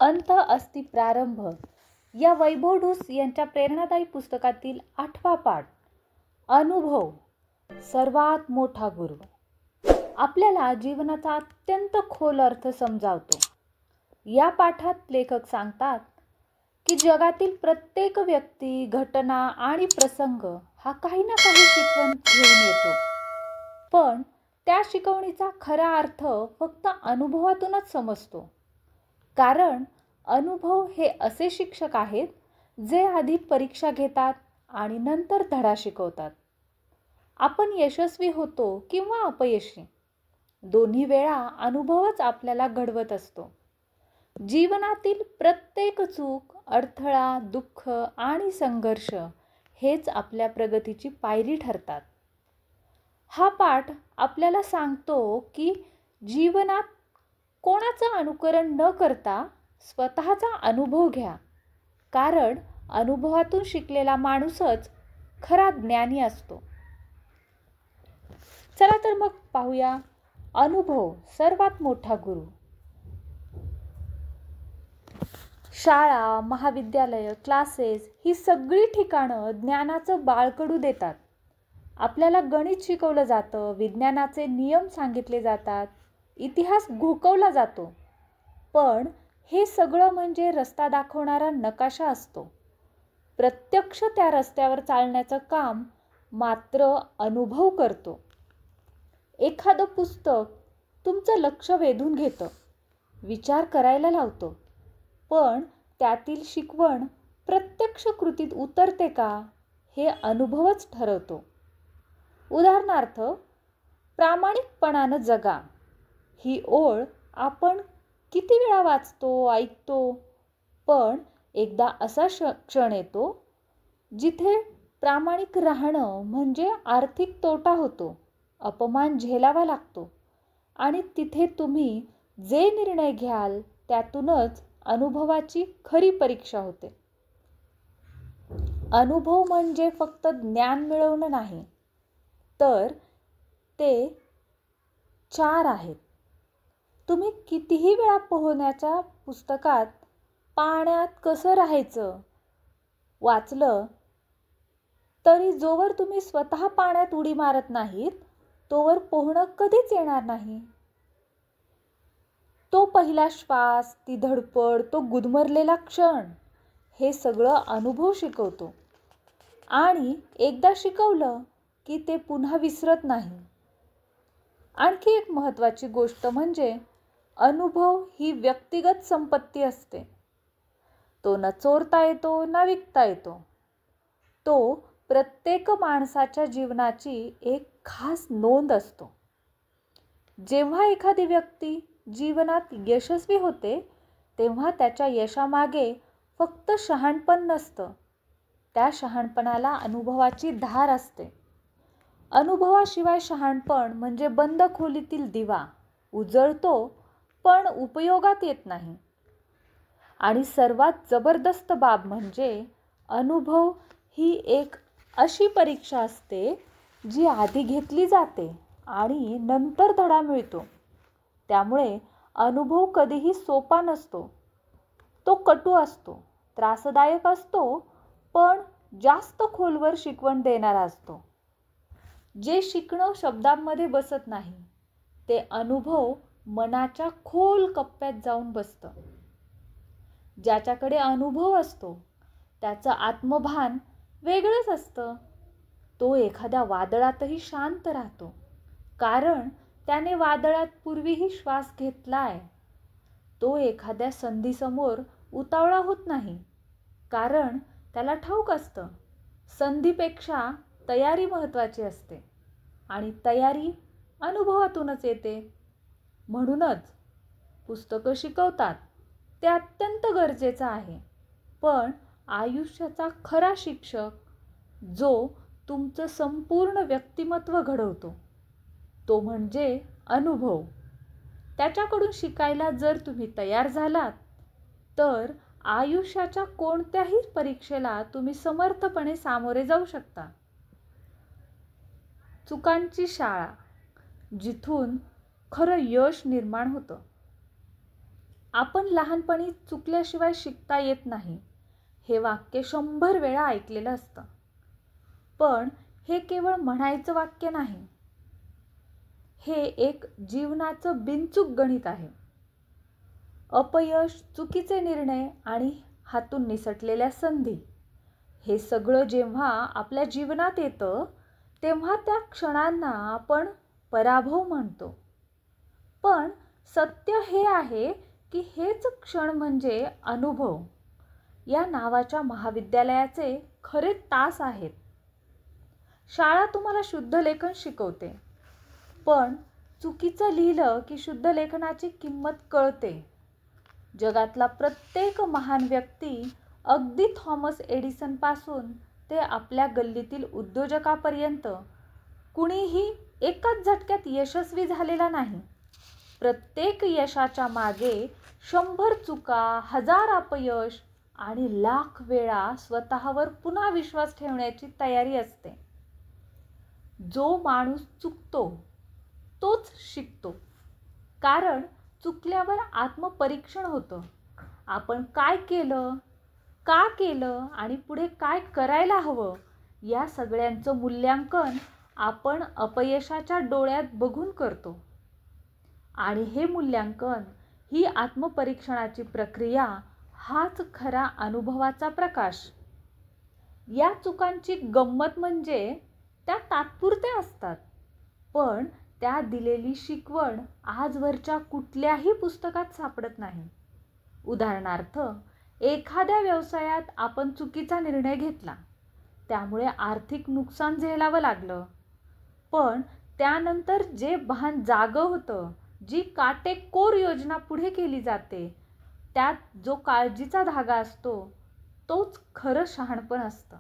अंत अस्ति प्रारंभ या वैभव ढोस यांच्या प्रेरणादायी पुस्तकातील 8वा पाठ अनुभव सर्वात मोठा गुरु आपल्याला जीवनाचा अत्यंत खोल अर्थ समजावतो. या पाठात लेखक सांगतात की जगातील प्रत्येक व्यक्ती, घटना आणि प्रसंग हा काही ना काही शिकवण घेऊन येतो, पण त्या शिकवणीचा खरा अर्थ फक्त अनुभवातूनच समजतो. कारण अनुभव हे असे शिक्षक आहेत जे आधी परीक्षा घेतात आणि नंतर धडा शिकवतात. आपण यशस्वी होतो किंवा अपयशी, दोन्ही वेळा अनुभवच आपल्याला घडवत असतो. जीवनातील प्रत्येक चूक, अडथळा, दुःख आणि संघर्ष हेच आपल्या प्रगतीची पायरी ठरतात. हा पाठ आपल्याला सांगतो की जीवनात कोणाचं अनुकरण न करता स्वतःचा अनुभव घ्या, कारण अनुभवातून शिकलेला माणूसच खरा ज्ञानी असतो. चला तर मग पाहूया अनुभव सर्वात मोठा गुरु. शाळा, महाविद्यालय, क्लासेस ही सगळी ठिकाणं ज्ञानाचं बाळकडू देतात. आपल्याला गणित शिकवलं जातं, विज्ञानाचे नियम सांगितले जातात, इतिहास घोकवला जातो, पण हे सगळं म्हणजे रस्ता दाखवणारा नकाशा असतो. प्रत्यक्ष त्या रस्त्यावर चालण्याचं काम मात्र अनुभव करतो. एखादं पुस्तक तुमचं लक्ष वेधून घेतं, विचार करायला लावतं, पण त्यातील शिकवण प्रत्यक्ष कृतीत उतरते का हे अनुभवच ठरवतो. उदाहरणार्थ, प्रामाणिकपणानं जगा ही ओळ आपण किती वेळा वाचतो, ऐकतो, पण एकदा असा क्षण येतो जिथे प्रामाणिक राहणं म्हणजे आर्थिक तोटा होतो, अपमान झेलावा लागतो आणि तिथे तुम्ही जे निर्णय घ्याल त्यातूनच अनुभवाची खरी परीक्षा होते. अनुभव म्हणजे फक्त ज्ञान मिळवणं नाही, तर ते 4 आहेत. तुम्ही कितीही वेळा पोहण्याच्या पुस्तकात पाण्यात कसं राहायचं वाचलं तरी जोवर तुम्ही स्वतः पाण्यात उडी मारत नाहीत तोवर पोहणं कधीच येणार नाही. तो पहिला श्वास, ती धडपड, तो गुदमरलेला क्षण हे सगळं अनुभव शिकवतो आणि एकदा शिकवलं की ते पुन्हा विसरत नाही. आणखी एक महत्त्वाची गोष्ट म्हणजे अनुभव ही व्यक्तिगत संपत्ती असते. तो न चोरता येतो ना विकता येतो. तो प्रत्येक माणसाच्या जीवनाची एक खास नोंद असतो. जेव्हा एखादी व्यक्ती जीवनात यशस्वी होते तेव्हा त्याच्या यशामागे फक्त शहाणपण नसतं, त्या शहाणपणाला अनुभवाची धार असते. अनुभवाशिवाय शहाणपण म्हणजे बंद खोलीतील दिवा, उजळतो पण उपयोगात येत नाही. आणि सर्वात जबरदस्त बाब म्हणजे अनुभव ही एक अशी परीक्षा असते जी आधी घेतली जाते आणि नंतर धडा मिळतो. त्यामुळे अनुभव कधीही सोपा नसतो. तो कटू असतो, त्रासदायक असतो, पण जास्त खोलवर शिकवण देणारा असतो. जे शिकणं शब्दांमध्ये बसत नाही ते अनुभव मनाच्या खोल कप्प्यात जाऊन बसतं. ज्याच्याकडे अनुभव असतो त्याचं आत्मभान वेगळंच असतं. तो एखाद्या वादळातही शांत राहतो, कारण त्याने वादळात पूर्वीही श्वास घेतलाय. तो एखाद्या संधीसमोर उतावळा होत नाही, कारण त्याला ठाऊक असतं संधीपेक्षा तयारी महत्त्वाची असते आणि तयारी अनुभवातूनच येते. म्हणूनच पुस्तकं शिकवतात ते अत्यंत गरजेचं आहे, पण आयुष्याचा खरा शिक्षक जो तुमचं संपूर्ण व्यक्तिमत्व घडवतो तो म्हणजे अनुभव. त्याच्याकडून शिकायला जर तुम्ही तयार झालात तर आयुष्याच्या कोणत्याही परीक्षेला तुम्ही समर्थपणे सामोरे जाऊ शकता. चुकांची शाळा, जिथून खरं यश निर्माण होतं. आपण लहानपणी चुकल्याशिवाय शिकता येत नाही हे वाक्य 100 वेळा ऐकलेलं असतं. पण हे केवळ म्हणायचं वाक्य नाही. हे एक जीवनाचं बिनचूक गणित आहे. अपयश, चुकीचे निर्णय आणि हातून निसटलेल्या संधी हे सगळं जेव्हा आपल्या जीवनात येतं तेव्हा त्या क्षणांना आपण पराभव म्हणतो. पण सत्य हे आहे की हेच क्षण म्हणजे अनुभव या नावाच्या महाविद्यालयाचे खरे तास आहेत. शाळा तुम्हाला शुद्ध लेखन शिकवते, पण चुकीचं लिहिलं की शुद्ध लेखनाची किंमत कळते. जगातला प्रत्येक महान व्यक्ती, अगदी थॉमस एडिसनपासून ते आपल्या गल्लीतील उद्योजकापर्यंत, कुणीही एकाच झटक्यात यशस्वी झालेला नाही. प्रत्येक यशाच्या मागे 100 चुका, 1000 अपयश आणि लाख वेळा स्वतःवर पुन्हा विश्वास ठेवण्याची तयारी असते. जो माणूस चुकतो तोच शिकतो. कारण चुकल्यावर आत्मपरीक्षण होतं. आपण काय केलं, का केलं आणि पुढे काय करायला हवं या सगळ्यांचं मूल्यांकन आपण अपयशाच्या डोळ्यात बघून करतो. आणि हे मूल्यांकन, ही आत्मपरीक्षणाची प्रक्रिया हाच खरा अनुभवाचा प्रकाश. या चुकांची गंमत म्हणजे त्या तात्पुरत्या असतात, पण त्या दिलेली शिकवण आजवरच्या कुठल्याही पुस्तकात सापडत नाही. उदाहरणार्थ, एखाद्या व्यवसायात आपण चुकीचा निर्णय घेतला, त्यामुळे आर्थिक नुकसान झेलावं लागलं. पण त्यानंतर जे भान जागं होतं, जी काटेकोर योजना पुढे केली जाते, त्यात जो काळजीचा धागा असतो, तोच खरं शहाणपण असतं.